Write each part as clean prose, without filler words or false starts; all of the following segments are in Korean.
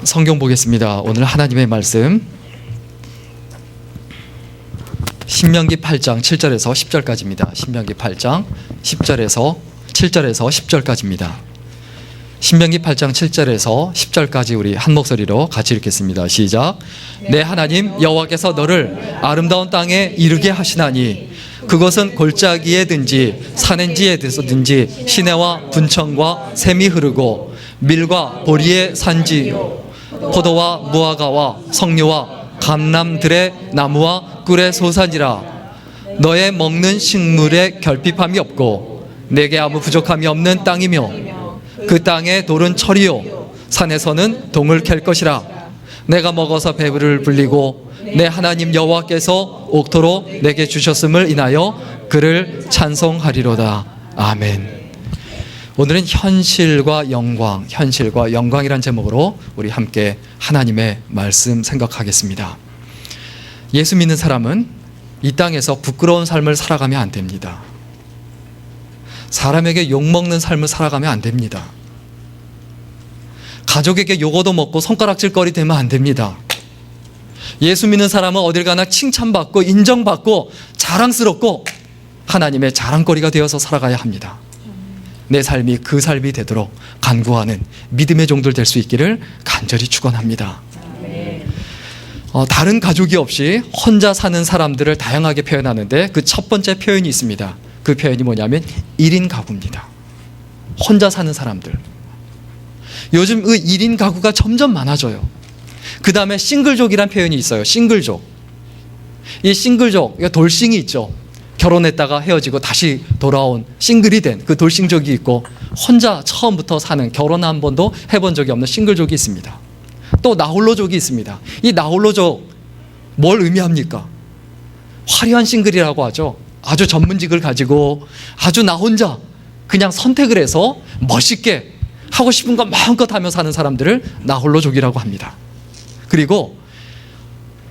성경 보겠습니다. 오늘 하나님의 말씀 신명기 8장 7절에서 10절까지입니다. 신명기 8장 10절에서 7절에서 10절까지입니다. 신명기 8장 7절에서 10절까지 우리 한 목소리로 같이 읽겠습니다. 시작. 내 하나님 여호와께서 너를 아름다운 땅에 이르게 하시나니 그것은 골짜기에든지 산행지에든지 시내와 분청과 샘이 흐르고 밀과 보리의 산지요 포도와 무화과와 석류와 감람들의 나무와 꿀의 소산이라. 너의 먹는 식물에 결핍함이 없고 내게 아무 부족함이 없는 땅이며 그 땅의 돌은 철이요 산에서는 동을 캘 것이라. 내가 먹어서 배를 불리고 내 하나님 여호와께서 옥토로 내게 주셨음을 인하여 그를 찬송하리로다. 아멘. 오늘은 현실과 영광이란 제목으로 우리 함께 하나님의 말씀 생각하겠습니다. 예수 믿는 사람은 이 땅에서 부끄러운 삶을 살아가면 안 됩니다. 사람에게 욕먹는 삶을 살아가면 안 됩니다. 가족에게 욕 얻어먹고 손가락질거리 되면 안 됩니다. 예수 믿는 사람은 어딜 가나 칭찬받고 인정받고 자랑스럽고 하나님의 자랑거리가 되어서 살아가야 합니다. 내 삶이 그 삶이 되도록 간구하는 믿음의 종들 될 수 있기를 간절히 축원합니다. 다른 가족이 없이 혼자 사는 사람들을 다양하게 표현하는데 그 첫 번째 표현이 있습니다. 그 표현이 뭐냐면 1인 가구입니다. 혼자 사는 사람들. 요즘 그 1인 가구가 점점 많아져요. 그 다음에 싱글족이란 표현이 있어요. 싱글족. 이 싱글족, 돌싱이 있죠. 결혼했다가 헤어지고 다시 돌아온 싱글이 된 그 돌싱족이 있고, 혼자 처음부터 사는, 결혼 한 번도 해본 적이 없는 싱글족이 있습니다. 또 나홀로족이 있습니다. 이 나홀로족 뭘 의미합니까? 화려한 싱글이라고 하죠. 아주 전문직을 가지고 아주 나 혼자 그냥 선택을 해서 멋있게 하고 싶은 거 마음껏 하며 사는 사람들을 나홀로족이라고 합니다. 그리고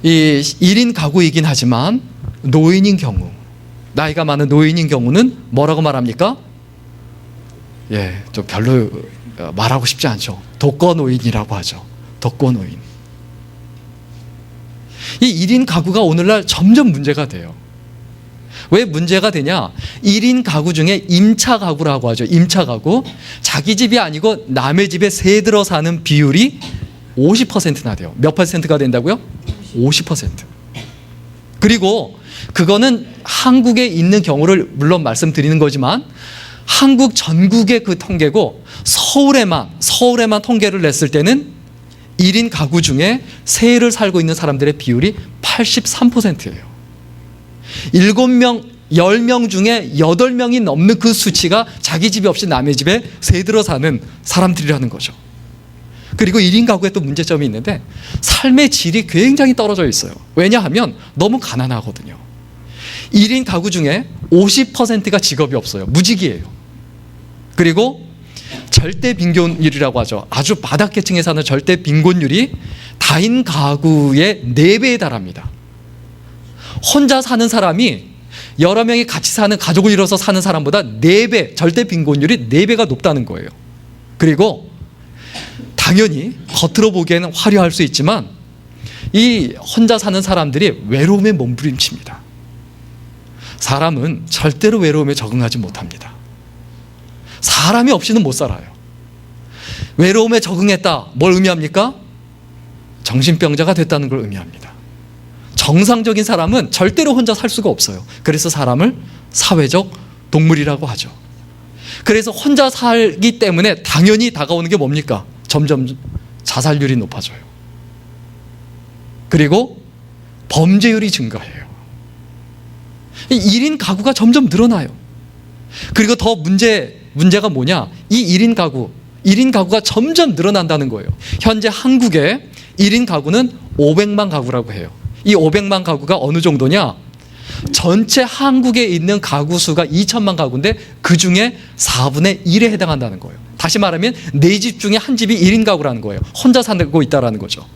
이 1인 가구이긴 하지만 노인인 경우, 나이가 많은 노인인 경우는 뭐라고 말합니까? 좀 별로 말하고 싶지 않죠. 독거노인이라고 하죠. 독거노인. 이 1인 가구가 오늘날 점점 문제가 돼요. 왜 문제가 되냐? 1인 가구 중에 임차 가구라고 하죠. 임차 가구. 자기 집이 아니고 남의 집에 새 들어 사는 비율이 50%나 돼요. 몇 퍼센트가 된다고요? 50%. 그리고 그거는 한국에 있는 경우를 물론 말씀드리는 거지만 한국 전국의 그 통계고, 서울에만 통계를 냈을 때는 1인 가구 중에 새를 살고 있는 사람들의 비율이 83%예요. 7명, 10명 중에 8명이 넘는 그 수치가 자기 집이 없이 남의 집에 새 들어 사는 사람들이라는 거죠. 그리고 1인 가구에 또 문제점이 있는데 삶의 질이 굉장히 떨어져 있어요. 왜냐하면 너무 가난하거든요. 1인 가구 중에 50%가 직업이 없어요. 무직이에요. 그리고 절대 빈곤율이라고 하죠. 아주 바닥계층에 사는 절대 빈곤율이 다인 가구의 4배에 달합니다. 혼자 사는 사람이 여러 명이 같이 사는, 가족을 이뤄서 사는 사람보다 4배, 절대 빈곤율이 4배가 높다는 거예요. 그리고 당연히 겉으로 보기에는 화려할 수 있지만 이 혼자 사는 사람들이 외로움에 몸부림칩니다. 사람은 절대로 외로움에 적응하지 못합니다. 사람이 없이는 못 살아요. 외로움에 적응했다. 뭘 의미합니까? 정신병자가 됐다는 걸 의미합니다. 정상적인 사람은 절대로 혼자 살 수가 없어요. 그래서 사람을 사회적 동물이라고 하죠. 그래서 혼자 살기 때문에 당연히 다가오는 게 뭡니까? 점점 자살률이 높아져요. 그리고 범죄율이 증가해요. 1인 가구가 점점 늘어나요. 그리고 더 문제가 뭐냐? 이 1인 가구가 점점 늘어난다는 거예요. 현재 한국의 1인 가구는 500만 가구라고 해요. 이 500만 가구가 어느 정도냐? 전체 한국에 있는 가구 수가 2천만 가구인데 그 중에 4분의 1에 해당한다는 거예요. 다시 말하면 4집 중에 한 집이 1인 가구라는 거예요. 혼자 살고 있다는 거죠.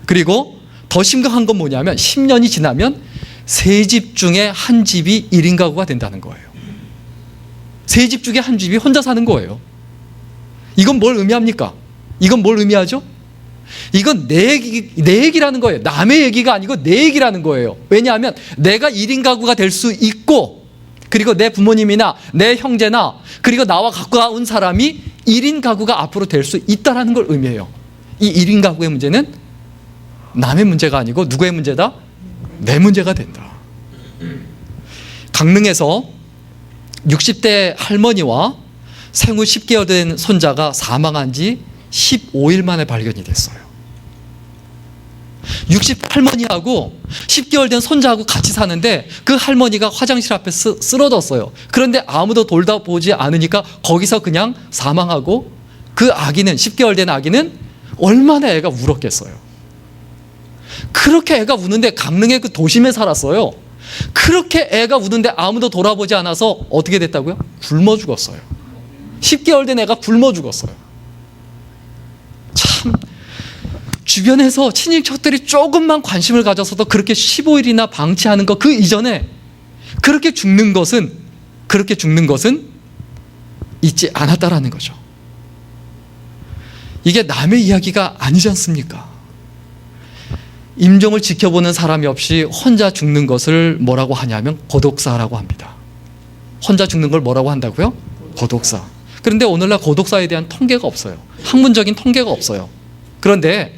그리고 더 심각한 건 뭐냐면 10년이 지나면 3집 중에 한 집이 1인 가구가 된다는 거예요. 3집 중에 한 집이 혼자 사는 거예요. 이건 뭘 의미합니까? 이건 뭘 의미하죠? 이건 내 얘기라는 거예요. 남의 얘기가 아니고 내 얘기라는 거예요. 왜냐하면 내가 1인 가구가 될 수 있고, 그리고 내 부모님이나 내 형제나 그리고 나와 가까운 사람이 1인 가구가 앞으로 될 수 있다는 걸 의미해요. 이 1인 가구의 문제는 남의 문제가 아니고 누구의 문제다? 내 문제가 된다. 강릉에서 60대 할머니와 생후 10개월 된 손자가 사망한 지 15일 만에 발견이 됐어요. 60할머니하고 10개월 된 손자하고 같이 사는데 그 할머니가 화장실 앞에 쓰러졌어요. 그런데 아무도 돌다보지 않으니까 거기서 그냥 사망하고, 그 아기는, 10개월 된 아기는 얼마나 애가 울었겠어요. 그렇게 애가 우는데, 강릉의 그 도심에 살았어요. 그렇게 애가 우는데 아무도 돌아보지 않아서 어떻게 됐다고요? 굶어 죽었어요. 10개월 된 애가 굶어 죽었어요. 참, 주변에서 친인척들이 조금만 관심을 가져서도 그렇게 15일이나 방치하는 것, 그 이전에 그렇게 죽는 것은 있지 않았다라는 거죠. 이게 남의 이야기가 아니지 않습니까? 임종을 지켜보는 사람이 없이 혼자 죽는 것을 뭐라고 하냐면 고독사라고 합니다. 혼자 죽는 걸 뭐라고 한다고요? 고독사. 그런데 오늘날 고독사에 대한 통계가 없어요. 학문적인 통계가 없어요. 그런데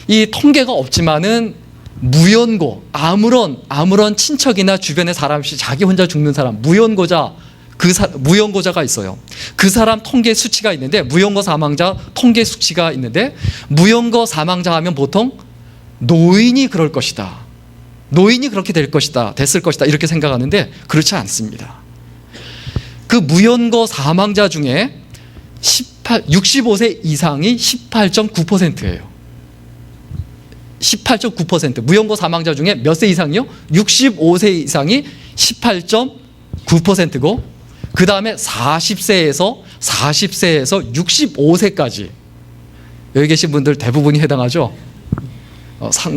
이 통계가 없지만은 무연고, 아무런 친척이나 주변의 사람 없이 자기 혼자 죽는 사람, 무연고자가 있어요. 그 사람 통계 수치가 있는데, 무연고 사망자 통계 수치가 있는데, 무연고 사망자 하면 보통 노인이 그럴 것이다, 노인이 그렇게 됐을 것이다 이렇게 생각하는데 그렇지 않습니다. 그 무연고 사망자 중에 65세 이상이 18.9%예요. 18.9%. 무연고 사망자 중에 몇 세 이상이요? 65세 이상이 18.9%고, 그 다음에 40세에서 65세까지, 여기 계신 분들 대부분이 해당하죠?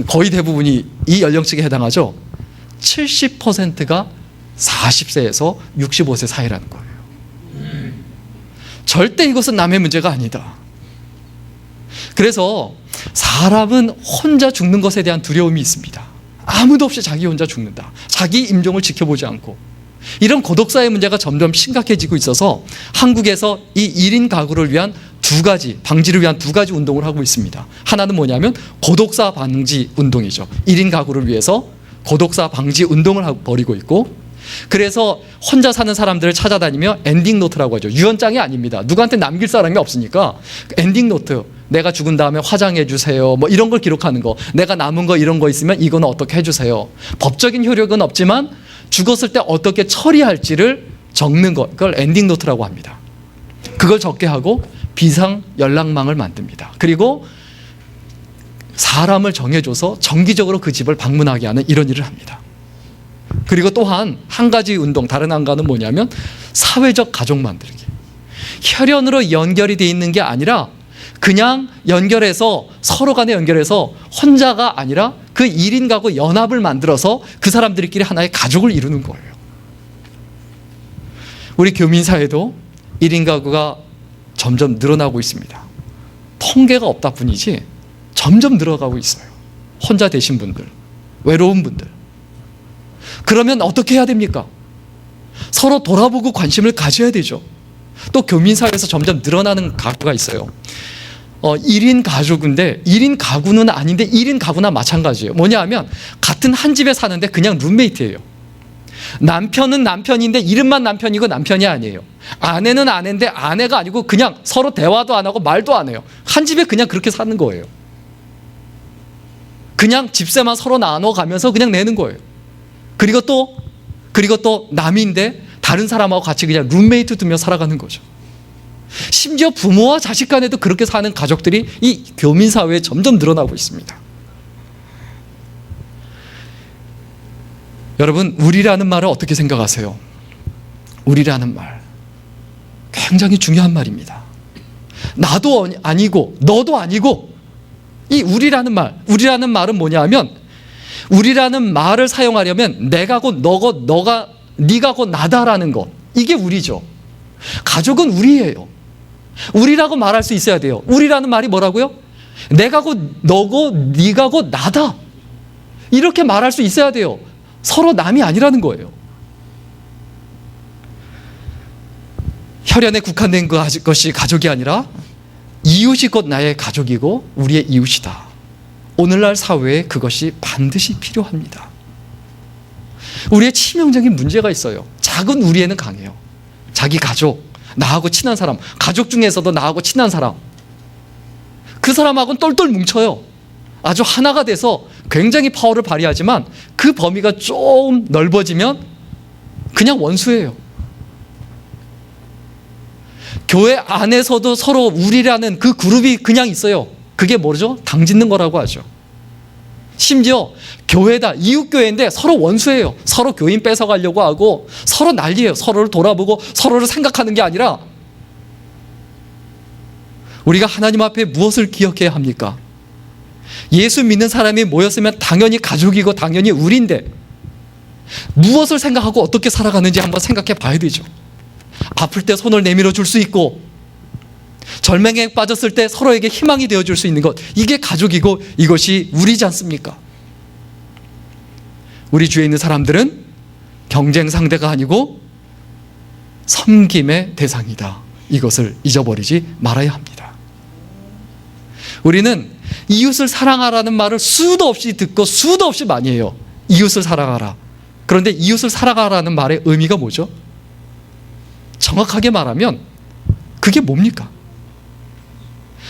거의 대부분이 이 연령층에 해당하죠? 70%가 40세에서 65세 사이라는 거예요. 절대 이것은 남의 문제가 아니다. 그래서 사람은 혼자 죽는 것에 대한 두려움이 있습니다. 아무도 없이 자기 혼자 죽는다. 자기 임종을 지켜보지 않고. 이런 고독사의 문제가 점점 심각해지고 있어서 한국에서 이 1인 가구를 위한 방지를 위한 두 가지 운동을 하고 있습니다. 하나는 뭐냐면 고독사 방지 운동이죠. 1인 가구를 위해서 고독사 방지 운동을 벌이고 있고, 그래서 혼자 사는 사람들을 찾아다니며 엔딩 노트라고 하죠. 유언장이 아닙니다. 누구한테 남길 사람이 없으니까 엔딩 노트, 내가 죽은 다음에 화장해 주세요, 뭐 이런 걸 기록하는 거, 내가 남은 거 이런 거 있으면 이거는 어떻게 해주세요. 법적인 효력은 없지만 죽었을 때 어떻게 처리할지를 적는 것, 그걸 엔딩 노트라고 합니다. 그걸 적게 하고 비상 연락망을 만듭니다. 그리고 사람을 정해줘서 정기적으로 그 집을 방문하게 하는 이런 일을 합니다. 그리고 또한 한 가지 운동, 다른 한가는 뭐냐면 사회적 가족 만들기. 혈연으로 연결이 돼 있는 게 아니라 그냥 연결해서, 서로 간에 연결해서 혼자가 아니라 그 1인 가구 연합을 만들어서 그 사람들끼리 하나의 가족을 이루는 거예요. 우리 교민사회도 1인 가구가 점점 늘어나고 있습니다. 통계가 없다 뿐이지 점점 늘어가고 있어요. 혼자 되신 분들, 외로운 분들. 그러면 어떻게 해야 됩니까? 서로 돌아보고 관심을 가져야 되죠. 또 교민사회에서 점점 늘어나는 가구가 있어요. 1인 가족인데 1인 가구는 아닌데 1인 가구나 마찬가지예요. 뭐냐 하면 같은 한 집에 사는데 그냥 룸메이트예요. 남편은 남편인데 이름만 남편이고 남편이 아니에요. 아내는 아내인데 아내가 아니고 그냥 서로 대화도 안 하고 말도 안 해요. 한 집에 그냥 그렇게 사는 거예요. 그냥 집세만 서로 나눠가면서 그냥 내는 거예요. 그리고 또 남인데 다른 사람하고 같이 그냥 룸메이트 두며 살아가는 거죠. 심지어 부모와 자식 간에도 그렇게 사는 가족들이 이 교민사회에 점점 늘어나고 있습니다. 여러분, 우리라는 말을 어떻게 생각하세요? 우리라는 말 굉장히 중요한 말입니다. 나도 아니고 너도 아니고, 이 우리라는 말은 뭐냐 하면, 우리라는 말을 사용하려면 내가고 너고 너가 네가고 나다라는 것, 이게 우리죠. 가족은 우리예요. 우리라고 말할 수 있어야 돼요. 우리라는 말이 뭐라고요? 내가고 너고 네가고 나다. 이렇게 말할 수 있어야 돼요. 서로 남이 아니라는 거예요. 혈연에 국한된 것이 가족이 아니라 이웃이 곧 나의 가족이고 우리의 이웃이다. 오늘날 사회에 그것이 반드시 필요합니다. 우리의 치명적인 문제가 있어요. 작은 우리에는 강해요. 자기 가족, 나하고 친한 사람, 가족 중에서도 나하고 친한 사람, 그 사람하고는 똘똘 뭉쳐요. 아주 하나가 돼서 굉장히 파워를 발휘하지만 그 범위가 좀 넓어지면 그냥 원수예요. 교회 안에서도 서로 우리라는 그 그룹이 그냥 있어요. 그게 뭐죠? 당 짓는 거라고 하죠. 심지어 교회다, 이웃교회인데 서로 원수예요. 서로 교인 뺏어가려고 하고 서로 난리예요. 서로를 돌아보고 서로를 생각하는 게 아니라 우리가 하나님 앞에 무엇을 기억해야 합니까? 예수 믿는 사람이 모였으면 당연히 가족이고 당연히 우리인데 무엇을 생각하고 어떻게 살아가는지 한번 생각해 봐야 되죠. 아플 때 손을 내밀어 줄 수 있고 절망에 빠졌을 때 서로에게 희망이 되어줄 수 있는 것, 이게 가족이고 이것이 우리지 않습니까? 우리 주위에 있는 사람들은 경쟁 상대가 아니고 섬김의 대상이다. 이것을 잊어버리지 말아야 합니다. 우리는 이웃을 사랑하라는 말을 수도 없이 듣고 수도 없이 많이 해요. 이웃을 사랑하라. 그런데 이웃을 사랑하라는 말의 의미가 뭐죠? 정확하게 말하면 그게 뭡니까?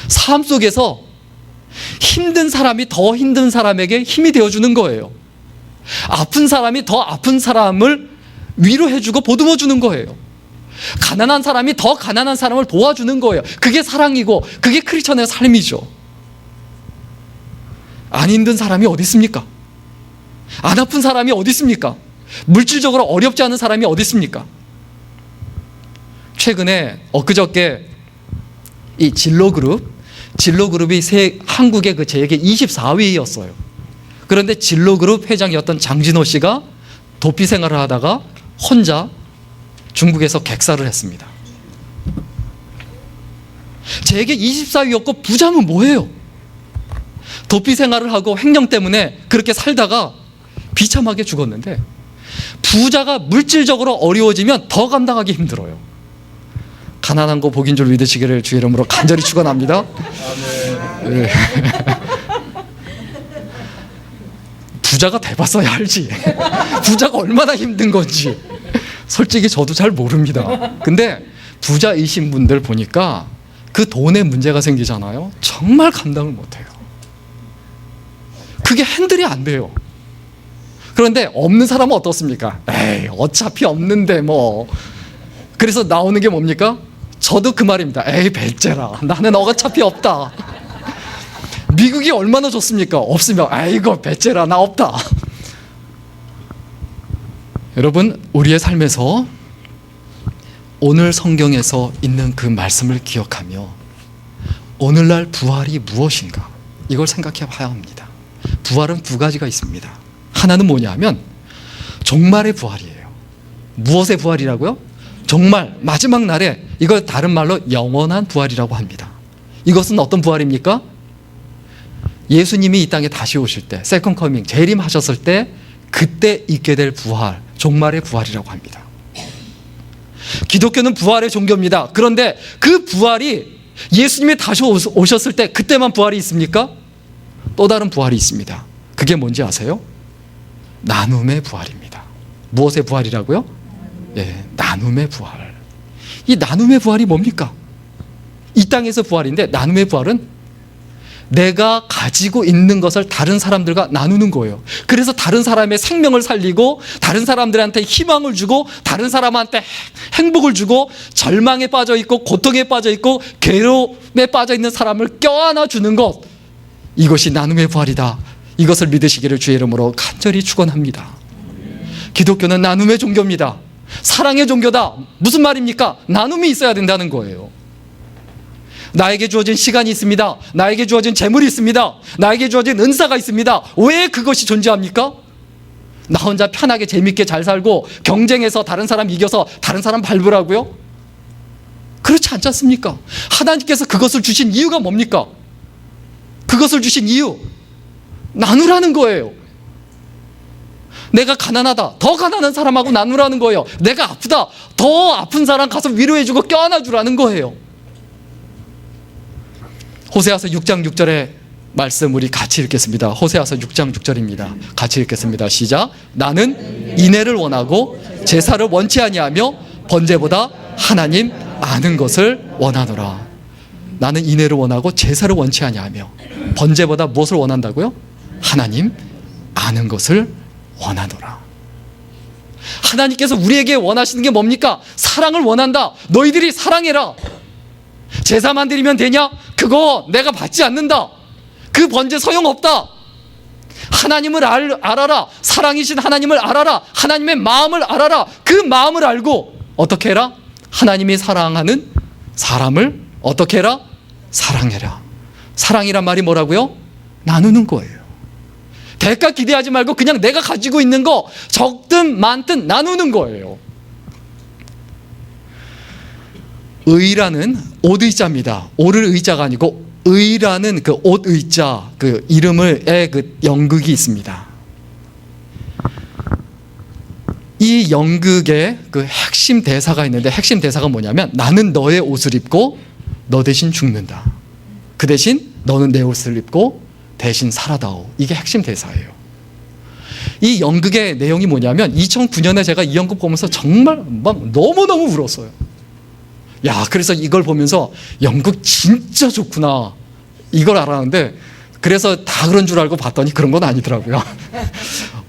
삶 속에서 힘든 사람이 더 힘든 사람에게 힘이 되어주는 거예요. 아픈 사람이 더 아픈 사람을 위로해주고 보듬어주는 거예요. 가난한 사람이 더 가난한 사람을 도와주는 거예요. 그게 사랑이고 그게 크리스천의 삶이죠. 안 힘든 사람이 어디 있습니까? 안 아픈 사람이 어디 있습니까? 물질적으로 어렵지 않은 사람이 어디 있습니까? 최근에 엊그저께 이 진로그룹이 한국의 그 재계 24위였어요. 그런데 진로그룹 회장이었던 장진호 씨가 도피 생활을 하다가 혼자 중국에서 객사를 했습니다. 재계 24위였고 부자면 뭐예요? 도피 생활을 하고 횡령 때문에 그렇게 살다가 비참하게 죽었는데 부자가 물질적으로 어려워지면 더 감당하기 힘들어요. 가난한 거 복인 줄 믿으시기를 주의 이름으로 간절히 축원합니다. 네. 부자가 돼봤어야 알지. 부자가 얼마나 힘든 건지 솔직히 저도 잘 모릅니다. 근데 부자이신 분들 보니까 그 돈에 문제가 생기잖아요. 정말 감당을 못해요. 그게 핸들이 안 돼요. 그런데 없는 사람은 어떻습니까? 에이, 어차피 없는데 뭐. 그래서 나오는 게 뭡니까? 저도 그 말입니다. 에이, 배째라. 나는 어차피 없다. 미국이 얼마나 좋습니까? 없으면 아이고 배째라, 나 없다. 여러분, 우리의 삶에서 오늘 성경에서 있는 그 말씀을 기억하며 오늘날 부활이 무엇인가, 이걸 생각해 봐야 합니다. 부활은 두 가지가 있습니다. 하나는 뭐냐면 종말의 부활이에요. 무엇의 부활이라고요? 정말 마지막 날에, 이걸 다른 말로 영원한 부활이라고 합니다. 이것은 어떤 부활입니까? 예수님이 이 땅에 다시 오실 때, 세컨 커밍, 재림하셨을 때 그때 있게 될 부활, 종말의 부활이라고 합니다. 기독교는 부활의 종교입니다. 그런데 그 부활이 예수님이 다시 오셨을 때 그때만 부활이 있습니까? 또 다른 부활이 있습니다. 그게 뭔지 아세요? 나눔의 부활입니다. 무엇의 부활이라고요? 예, 나눔의 부활. 이 나눔의 부활이 뭡니까? 이 땅에서 부활인데, 나눔의 부활은 내가 가지고 있는 것을 다른 사람들과 나누는 거예요. 그래서 다른 사람의 생명을 살리고 다른 사람들한테 희망을 주고 다른 사람한테 행복을 주고 절망에 빠져 있고 고통에 빠져 있고 괴로움에 빠져 있는 사람을 껴안아 주는 것, 이것이 나눔의 부활이다. 이것을 믿으시기를 주의 이름으로 간절히 축원합니다. 기독교는 나눔의 종교입니다. 사랑의 종교다. 무슨 말입니까? 나눔이 있어야 된다는 거예요. 나에게 주어진 시간이 있습니다. 나에게 주어진 재물이 있습니다. 나에게 주어진 은사가 있습니다. 왜 그것이 존재합니까? 나 혼자 편하게 재밌게 잘 살고 경쟁해서 다른 사람 이겨서 다른 사람 밟으라고요? 그렇지 않지 않습니까? 하나님께서 그것을 주신 이유가 뭡니까? 그것을 주신 이유, 나누라는 거예요. 내가 가난하다, 더 가난한 사람하고 나누라는 거예요. 내가 아프다, 더 아픈 사람 가서 위로해주고 껴안아주라는 거예요. 호세아서 6장 6절의 말씀 우리 같이 읽겠습니다. 호세아서 6장 6절입니다. 같이 읽겠습니다. 시작. 나는 인애를 원하고 제사를 원치 아니하며 번제보다 하나님 아는 것을 원하노라. 나는 인애를 원하고 제사를 원치 아니하며 번제보다 무엇을 원한다고요? 하나님 아는 것을 원하노라. 하나님께서 우리에게 원하시는 게 뭡니까? 사랑을 원한다. 너희들이 사랑해라. 제사만 드리면 되냐? 그거 내가 받지 않는다. 그 번제 소용없다. 하나님을 알아라. 사랑이신 하나님을 알아라. 하나님의 마음을 알아라. 그 마음을 알고 어떻게 해라? 하나님이 사랑하는 사람을 어떻게 해라? 사랑해라. 사랑이란 말이 뭐라고요? 나누는 거예요. 대가 기대하지 말고 그냥 내가 가지고 있는 거 적든 많든 나누는 거예요. 의라는 옷 의자입니다. 오를 의자가 아니고 의라는 그 옷 의자 그 이름의 그 연극이 있습니다. 이 연극의 그 핵심 대사가 있는데 핵심 대사가 뭐냐면 나는 너의 옷을 입고 너 대신 죽는다. 그 대신 너는 내 옷을 입고 대신 살아다오. 이게 핵심 대사예요. 이 연극의 내용이 뭐냐면 2009년에 제가 이 연극 보면서 정말 막 너무너무 울었어요. 야, 그래서 이걸 보면서 연극 진짜 좋구나 이걸 알았는데 그래서 다 그런 줄 알고 봤더니 그런 건 아니더라고요.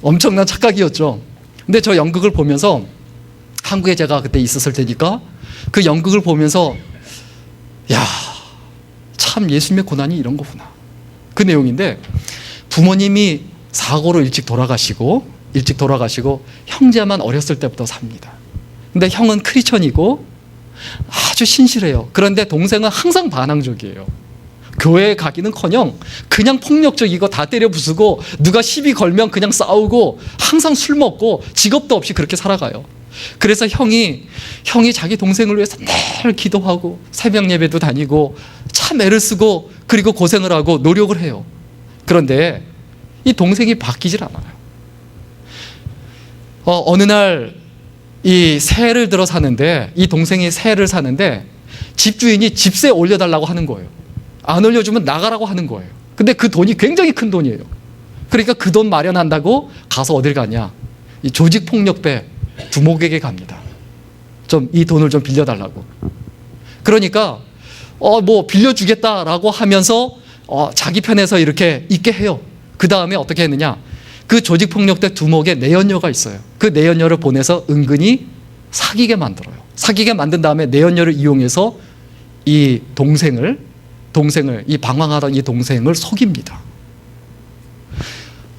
엄청난 착각이었죠. 근데 저 연극을 보면서 한국에 제가 그때 있었을 테니까 그 연극을 보면서 야, 참 예수님의 고난이 이런 거구나. 그 내용인데 부모님이 사고로 일찍 돌아가시고 형제만 어렸을 때부터 삽니다. 근데 형은 크리스천이고 아주 신실해요. 그런데 동생은 항상 반항적이에요. 교회에 가기는커녕 그냥 폭력적이고 다 때려 부수고 누가 시비 걸면 그냥 싸우고 항상 술 먹고 직업도 없이 그렇게 살아가요. 그래서 형이 자기 동생을 위해서 늘 기도하고 새벽 예배도 다니고 참 애를 쓰고 그리고 고생을 하고 노력을 해요. 그런데 이 동생이 바뀌질 않아요. 어느 날 이 새를 들어 사는데 이 동생이 새를 사는데 집주인이 집세 올려달라고 하는 거예요. 안 올려주면 나가라고 하는 거예요. 근데 그 돈이 굉장히 큰 돈이에요. 그러니까 그 돈 마련한다고 가서 어딜 가냐? 이 조직폭력배 두목에게 갑니다. 좀 이 돈을 좀 빌려달라고. 그러니까 뭐 빌려주겠다라고 하면서 자기 편에서 이렇게 있게 해요. 그 다음에 어떻게 했느냐? 그 조직폭력배 두목의 내연녀가 있어요. 그 내연녀를 보내서 은근히 사귀게 만들어요. 사귀게 만든 다음에 내연녀를 이용해서 이 동생을 이 방황하던 이 동생을 속입니다.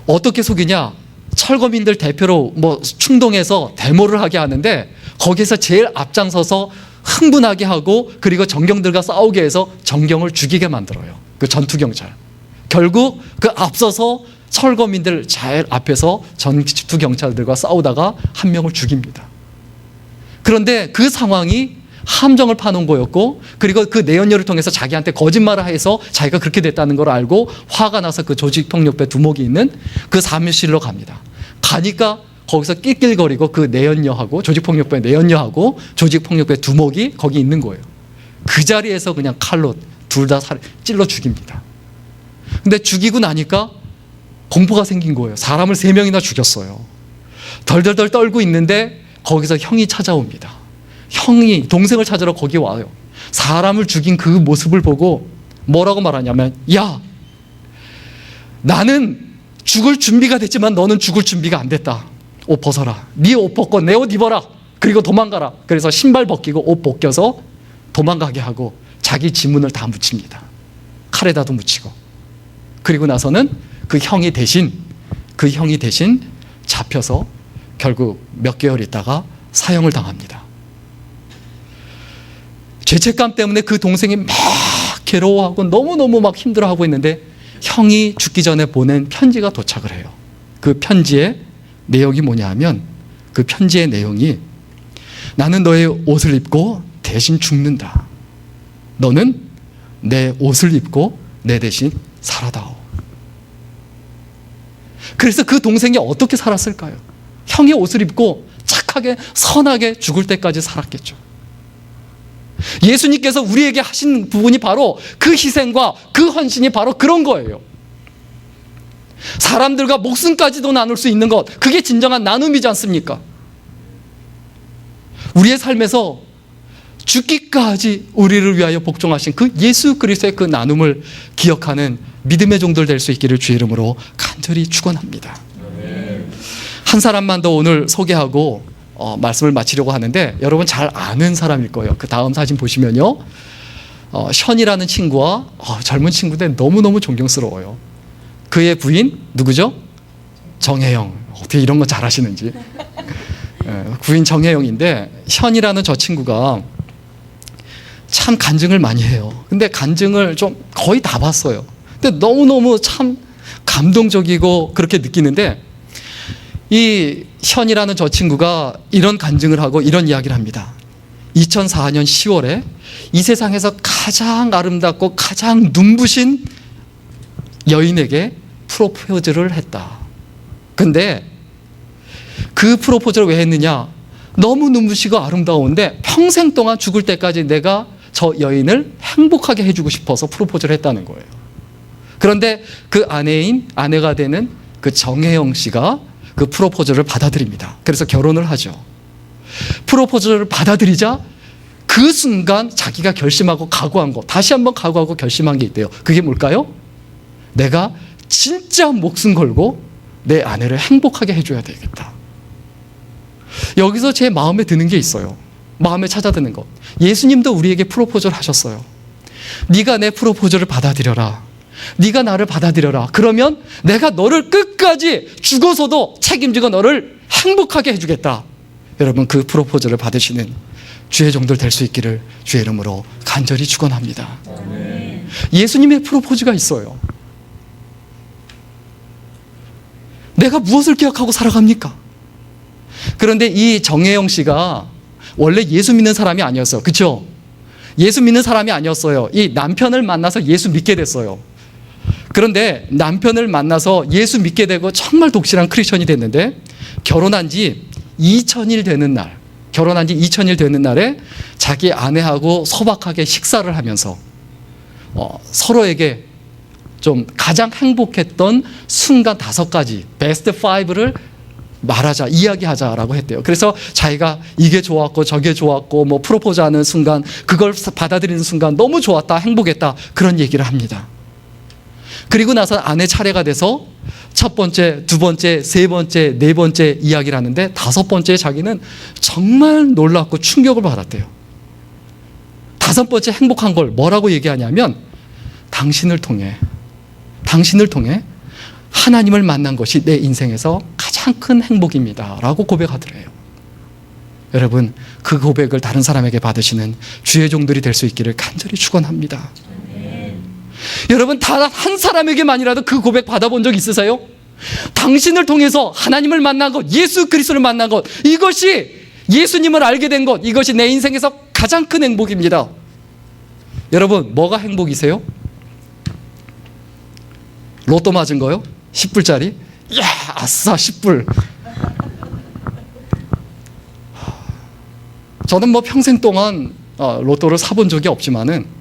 어떻게 속이냐? 철거민들 대표로 뭐 충동해서 데모를 하게 하는데 거기서 제일 앞장서서 흥분하게 하고 그리고 정경들과 싸우게 해서 정경을 죽이게 만들어요. 그 전투경찰. 결국 그 앞서서 철거민들 제일 앞에서 전투경찰들과 싸우다가 한 명을 죽입니다. 그런데 그 상황이 함정을 파놓은 거였고 그리고 그 내연녀를 통해서 자기한테 거짓말을 해서 자기가 그렇게 됐다는 걸 알고 화가 나서 그 조직폭력배 두목이 있는 그 사무실로 갑니다. 가니까 거기서 낄낄거리고 그 내연녀하고 조직폭력배 내연녀하고 조직폭력배 두목이 거기 있는 거예요. 그 자리에서 그냥 칼로 둘 다 찔러 죽입니다. 근데 죽이고 나니까 공포가 생긴 거예요. 사람을 3명이나 죽였어요. 덜덜덜 떨고 있는데 거기서 형이 찾아옵니다. 형이 동생을 찾으러 거기 와요. 사람을 죽인 그 모습을 보고 뭐라고 말하냐면 야, 나는 죽을 준비가 됐지만 너는 죽을 준비가 안 됐다. 옷 벗어라. 네 옷 벗고 내 옷 입어라. 그리고 도망가라. 그래서 신발 벗기고 옷 벗겨서 도망가게 하고 자기 지문을 다 묻힙니다. 칼에다도 묻히고. 그리고 나서는 그 형이 대신 잡혀서 결국 몇 개월 있다가 사형을 당합니다. 죄책감 때문에 그 동생이 막 괴로워하고 너무너무 막 힘들어하고 있는데 형이 죽기 전에 보낸 편지가 도착을 해요. 그 편지의 내용이 뭐냐 하면 그 편지의 내용이 나는 너의 옷을 입고 대신 죽는다. 너는 내 옷을 입고 내 대신 살아다오. 그래서 그 동생이 어떻게 살았을까요? 형의 옷을 입고 착하게 선하게 죽을 때까지 살았겠죠. 예수님께서 우리에게 하신 부분이 바로 그 희생과 그 헌신이 바로 그런 거예요. 사람들과 목숨까지도 나눌 수 있는 것, 그게 진정한 나눔이지 않습니까? 우리의 삶에서 죽기까지 우리를 위하여 복종하신 그 예수 그리스도의 그 나눔을 기억하는 믿음의 종들 될 수 있기를 주의 이름으로 간절히 축원합니다. 한 사람만 더 오늘 소개하고 말씀을 마치려고 하는데, 여러분 잘 아는 사람일 거예요. 그 다음 사진 보시면요, 션이라는 친구와 젊은 친구인데 너무너무 존경스러워요. 그의 부인 누구죠? 정혜영. 어떻게 이런 거 잘하시는지. 부인 정혜영인데, 션이라는 저 친구가 참 간증을 많이 해요. 근데 간증을 좀 거의 다 봤어요. 근데 너무너무 참 감동적이고 그렇게 느끼는데, 이 션이라는 저 친구가 이런 간증을 하고 이런 이야기를 합니다. 2004년 10월에 이 세상에서 가장 아름답고 가장 눈부신 여인에게 프로포즈를 했다. 근데 그 프로포즈를 왜 했느냐? 너무 눈부시고 아름다운데 평생 동안 죽을 때까지 내가 저 여인을 행복하게 해주고 싶어서 프로포즈를 했다는 거예요. 그런데 그 아내가 되는 그 정혜영 씨가 그 프로포즈를 받아들입니다. 그래서 결혼을 하죠. 프로포즈를 받아들이자 그 순간 자기가 결심하고 각오한 거, 다시 한번 각오하고 결심한 게 있대요. 그게 뭘까요? 내가 진짜 목숨 걸고 내 아내를 행복하게 해줘야 되겠다. 여기서 제 마음에 드는 게 있어요. 마음에 찾아드는 것. 예수님도 우리에게 프로포즈를 하셨어요. 네가 내 프로포즈를 받아들여라. 네가 나를 받아들여라. 그러면 내가 너를 끝까지 죽어서도 책임지고 너를 행복하게 해주겠다. 여러분, 그 프로포즈를 받으시는 주의 종들 될 수 있기를 주의 이름으로 간절히 축원합니다. 예수님의 프로포즈가 있어요. 내가 무엇을 기억하고 살아갑니까? 그런데 이 정혜영 씨가 원래 예수 믿는 사람이 아니었어요. 그렇죠? 예수 믿는 사람이 아니었어요. 이 남편을 만나서 예수 믿게 됐어요. 그런데 남편을 만나서 예수 믿게 되고 정말 독실한 크리스천이 됐는데, 결혼한 지 2000일 되는 날에 자기 아내하고 소박하게 식사를 하면서 서로에게 좀 가장 행복했던 순간 5가지, 베스트 5를 말하자, 이야기하자라고 했대요. 그래서 자기가 이게 좋았고 저게 좋았고 뭐 프로포즈하는 순간, 그걸 받아들이는 순간 너무 좋았다, 행복했다, 그런 얘기를 합니다. 그리고 나서 아내 차례가 돼서 첫 번째, 두 번째, 세 번째, 네 번째 이야기를 하는데 5번째에 자기는 정말 놀랍고 충격을 받았대요. 5번째 행복한 걸 뭐라고 얘기하냐면, 당신을 통해 하나님을 만난 것이 내 인생에서 가장 큰 행복입니다 라고 고백하더래요. 여러분, 그 고백을 다른 사람에게 받으시는 주의 종들이 될 수 있기를 간절히 축원합니다. 여러분, 단 한 사람에게만이라도 그 고백 받아본 적 있으세요? 당신을 통해서 하나님을 만난 것, 예수 그리스도를 만난 것, 이것이 예수님을 알게 된 것, 이것이 내 인생에서 가장 큰 행복입니다. 여러분, 뭐가 행복이세요? 로또 맞은 거요? 10불짜리? 이야, 아싸 10불. 저는 뭐 평생 동안 로또를 사본 적이 없지만은,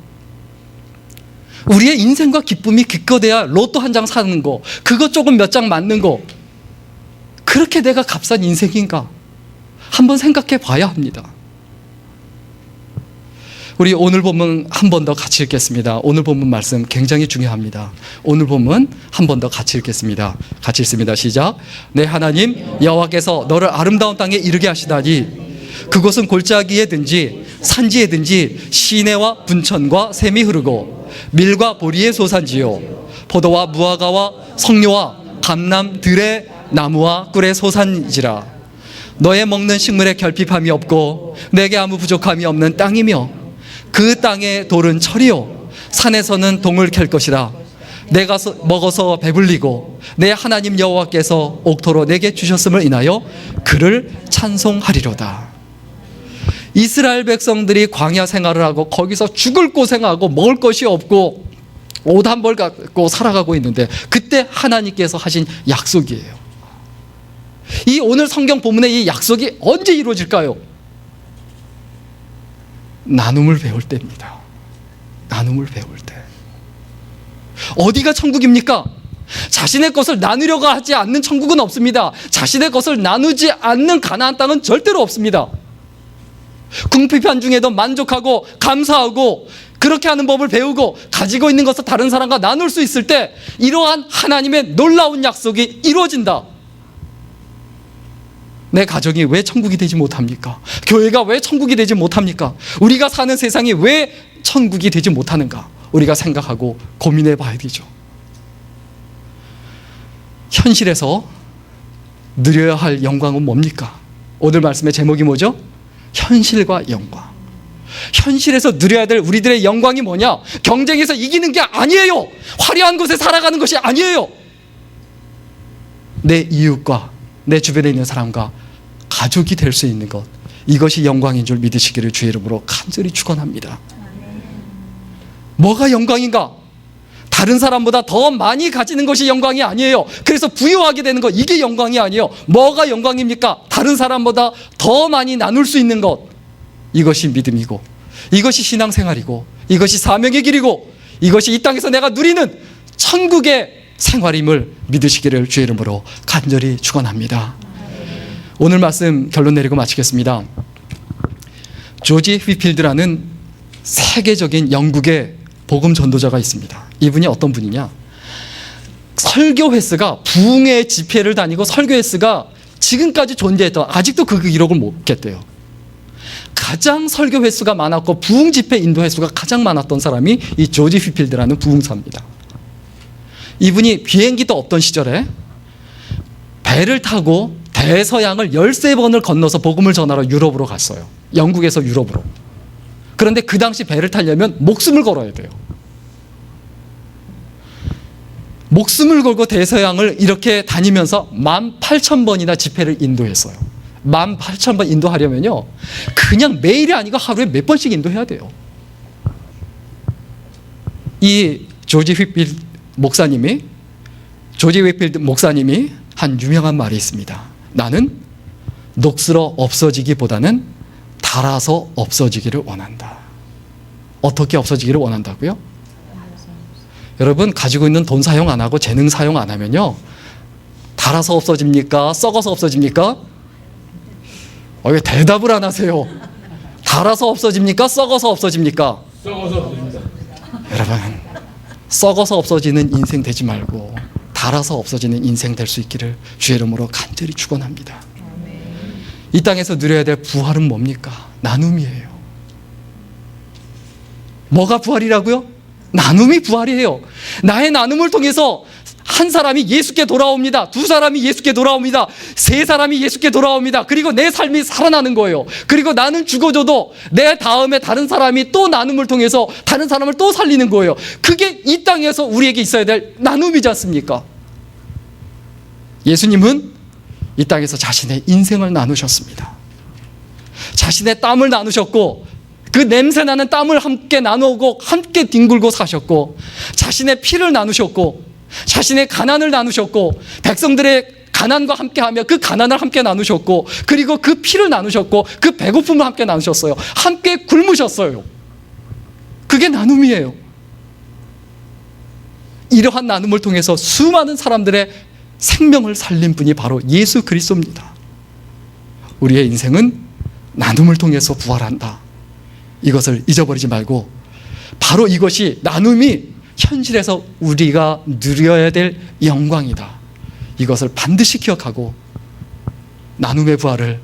우리의 인생과 기쁨이 기껏해야 로또 한 장 사는 거, 그거 조금 몇 장 맞는 거, 그렇게 내가 값싼 인생인가? 한번 생각해 봐야 합니다. 우리 오늘 본문 한 번 더 같이 읽겠습니다. 오늘 본문 말씀 굉장히 중요합니다. 오늘 본문 한 번 더 같이 읽겠습니다. 같이 읽습니다. 시작. 내 하나님 여호와께서 너를 아름다운 땅에 이르게 하시다니, 그곳은 골짜기에든지 산지에든지 시내와 분천과 샘이 흐르고 밀과 보리의 소산지요, 포도와 무화과와 석류와 감람 들의 나무와 꿀의 소산지라. 너의 먹는 식물에 결핍함이 없고 내게 아무 부족함이 없는 땅이며, 그 땅의 돌은 철이요 산에서는 동을 캘 것이라. 내가 먹어서 배불리고 내 하나님 여호와께서 옥토로 내게 주셨음을 인하여 그를 찬송하리로다. 이스라엘 백성들이 광야 생활을 하고 거기서 죽을 고생하고 먹을 것이 없고 옷 한 벌 갖고 살아가고 있는데 그때 하나님께서 하신 약속이에요. 이 오늘 성경 본문의 이 약속이 언제 이루어질까요? 나눔을 배울 때입니다. 나눔을 배울 때. 어디가 천국입니까? 자신의 것을 나누려고 하지 않는 천국은 없습니다. 자신의 것을 나누지 않는 가나안 땅은 절대로 없습니다. 궁핍한 중에도 만족하고 감사하고 그렇게 하는 법을 배우고 가지고 있는 것을 다른 사람과 나눌 수 있을 때 이러한 하나님의 놀라운 약속이 이루어진다. 내 가정이 왜 천국이 되지 못합니까? 교회가 왜 천국이 되지 못합니까? 우리가 사는 세상이 왜 천국이 되지 못하는가? 우리가 생각하고 고민해 봐야 되죠. 현실에서 누려야 할 영광은 뭡니까? 오늘 말씀의 제목이 뭐죠? 현실과 영광. 현실에서 누려야 될 우리들의 영광이 뭐냐? 경쟁에서 이기는 게 아니에요. 화려한 곳에 살아가는 것이 아니에요. 내 이웃과 내 주변에 있는 사람과 가족이 될 수 있는 것, 이것이 영광인 줄 믿으시기를 주의 이름으로 간절히 축원합니다. 뭐가 영광인가? 다른 사람보다 더 많이 가지는 것이 영광이 아니에요. 그래서 부유하게 되는 것, 이게 영광이 아니에요. 뭐가 영광입니까? 다른 사람보다 더 많이 나눌 수 있는 것, 이것이 믿음이고, 이것이 신앙생활이고, 이것이 사명의 길이고, 이것이 이 땅에서 내가 누리는 천국의 생활임을 믿으시기를 주의 이름으로 간절히 축원합니다. 오늘 말씀 결론 내리고 마치겠습니다. 조지 휘필드라는 세계적인 영국의 복음 전도자가 있습니다. 이분이 어떤 분이냐? 설교 횟수가 부흥회 집회를 다니고 설교 횟수가 지금까지 존재했던, 아직도 그 기록을 못 깼대요. 가장 설교 횟수가 많았고 부흥 집회 인도 횟수가 가장 많았던 사람이 이 조지 휘필드라는 부흥사입니다. 이분이 비행기도 없던 시절에 배를 타고 대서양을 13번을 건너서 복음을 전하러 유럽으로 갔어요. 영국에서 유럽으로. 그런데 그 당시 배를 타려면 목숨을 걸어야 돼요. 목숨을 걸고 대서양을 이렇게 다니면서 18,000번이나 집회를 인도했어요. 18,000번 인도하려면요, 그냥 매일이 아니고 하루에 몇 번씩 인도해야 돼요. 이 조지 휘필드 목사님이 한 유명한 말이 있습니다. 나는 녹슬어 없어지기보다는 닳아서 없어지기를 원한다. 어떻게 없어지기를 원한다고요? 여러분, 가지고 있는 돈 사용 안 하고 재능 사용 안 하면요, 닳아서 없어집니까? 썩어서 없어집니까? 왜 대답을 안 하세요? 닳아서 없어집니까? 썩어서 없어집니까? 썩어서 없어집니다. 여러분, 썩어서 없어지는 인생 되지 말고 닳아서 없어지는 인생 될 수 있기를 주의 이름으로 간절히 축원합니다. 이 땅에서 누려야 될 부활은 뭡니까? 나눔이에요. 뭐가 부활이라고요? 나눔이 부활이에요. 나의 나눔을 통해서 한 사람이 예수께 돌아옵니다. 두 사람이 예수께 돌아옵니다. 세 사람이 예수께 돌아옵니다. 그리고 내 삶이 살아나는 거예요. 그리고 나는 죽어져도 내 다음에 다른 사람이 또 나눔을 통해서 다른 사람을 또 살리는 거예요. 그게 이 땅에서 우리에게 있어야 될 나눔이지 않습니까? 예수님은 이 땅에서 자신의 인생을 나누셨습니다. 자신의 땀을 나누셨고, 그 냄새나는 땀을 함께 나누고 함께 뒹굴고 사셨고, 자신의 피를 나누셨고, 자신의 가난을 나누셨고, 백성들의 가난과 함께하며 그 가난을 함께 나누셨고, 그리고 그 피를 나누셨고, 그 배고픔을 함께 나누셨어요. 함께 굶으셨어요. 그게 나눔이에요. 이러한 나눔을 통해서 수많은 사람들의 생명을 살린 분이 바로 예수 그리스도입니다. 우리의 인생은 나눔을 통해서 부활한다. 이것을 잊어버리지 말고, 바로 이것이, 나눔이 현실에서 우리가 누려야 될 영광이다. 이것을 반드시 기억하고 나눔의 부활을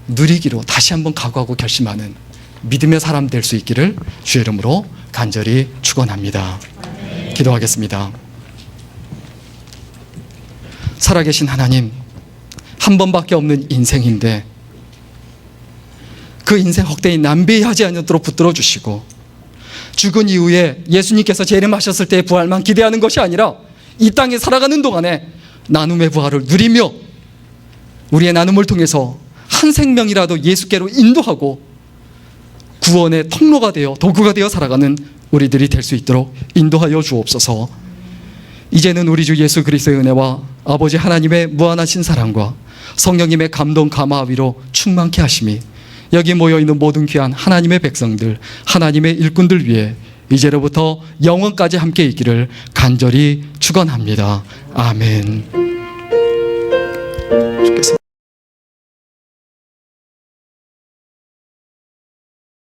누리기로 다시 한번 각오하고 결심하는 믿음의 사람 될 수 있기를 주의 이름으로 간절히 축원합니다. 기도하겠습니다. 살아계신 하나님, 한 번밖에 없는 인생인데 그 인생 헛되이 낭비하지 않도록 붙들어 주시고, 죽은 이후에 예수님께서 재림하셨을 때의 부활만 기대하는 것이 아니라 이 땅에 살아가는 동안에 나눔의 부활을 누리며 우리의 나눔을 통해서 한 생명이라도 예수께로 인도하고 구원의 통로가 되어 도구가 되어 살아가는 우리들이 될 수 있도록 인도하여 주옵소서. 이제는 우리 주 예수 그리스도의 은혜와 아버지 하나님의 무한하신 사랑과 성령님의 감동 감화위로 충만케 하심이 여기 모여있는 모든 귀한 하나님의 백성들, 하나님의 일꾼들 위해 이제로부터 영원까지 함께 있기를 간절히 축원합니다. 아멘.